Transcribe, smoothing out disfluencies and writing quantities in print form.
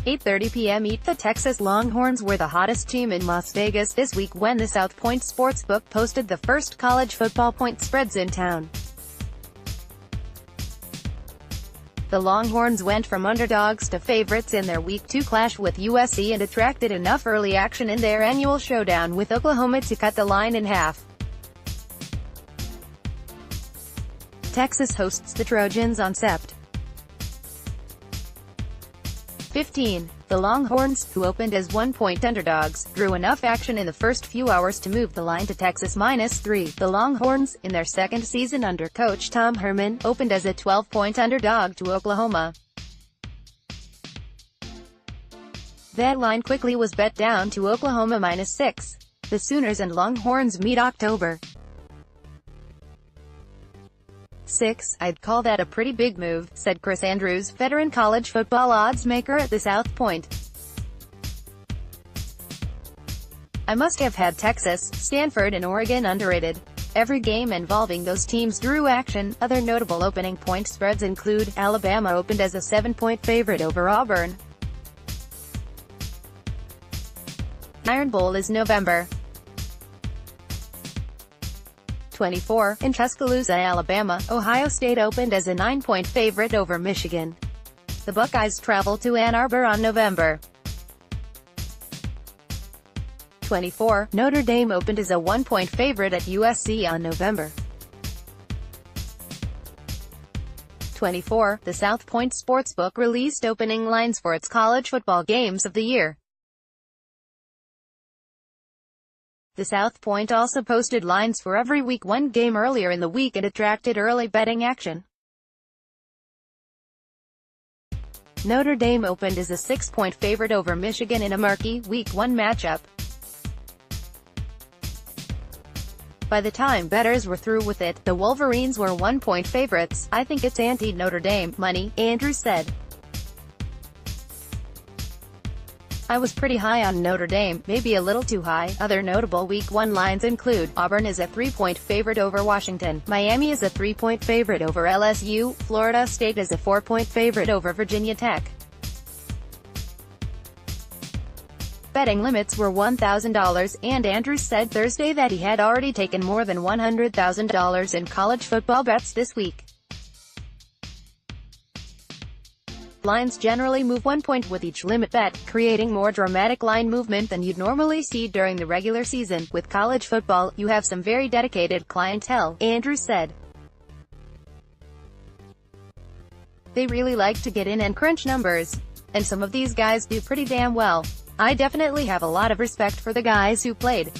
8:30 p.m. ETThe Texas Longhorns were the hottest team in Las Vegas this week when the South Point sportsbook posted the first college football point spreads in town. The Longhorns went from underdogs to favorites in their Week 2 clash with USC and attracted enough early action in their annual showdown with Oklahoma to cut the line in half. Texas hosts the Trojans on Sept. 15. The Longhorns, who opened as 1-point underdogs, drew enough action in the first few hours to move the line to Texas -3. The Longhorns, in their second season under coach Tom Herman, opened as a 12-point underdog to Oklahoma. That line quickly was bet down to Oklahoma -6. The Sooners and Longhorns meet October 6. "I'd call that a pretty big move," said Chris Andrews, veteran college football odds maker at the South Point. "I must have had Texas, Stanford and Oregon underrated. Every game involving those teams drew action." Other notable opening point spreads include, Alabama opened as a 7-point favorite over Auburn. Iron Bowl is November 24. In Tuscaloosa, Alabama, Ohio State opened as a 9-point favorite over Michigan. The Buckeyes travel to Ann Arbor on November 24. Notre Dame opened as a 1-point favorite at USC on November 24. The South Point sportsbook released opening lines for its college football games of the year. The South Point also posted lines for every Week 1 game earlier in the week and attracted early betting action. Notre Dame opened as a 6-point favorite over Michigan in a marquee Week 1 matchup. By the time bettors were through with it, the Wolverines were 1-point favorites. "I think it's anti-Notre Dame money," Andrews said. "I was pretty high on Notre Dame, maybe a little too high." Other notable Week 1 lines include, Auburn is a 3-point favorite over Washington, Miami is a 3-point favorite over LSU, Florida State is a 4-point favorite over Virginia Tech. Betting limits were $1,000, and Andrews said Thursday that he had already taken more than $100,000 in college football bets this week. Lines generally move 1 point with each limit bet, creating more dramatic line movement than you'd normally see during the regular season. "With college football, you have some very dedicated clientele," Andrews said. "They really like to get in and crunch numbers. And some of these guys do pretty damn well. I definitely have a lot of respect for the guys who played.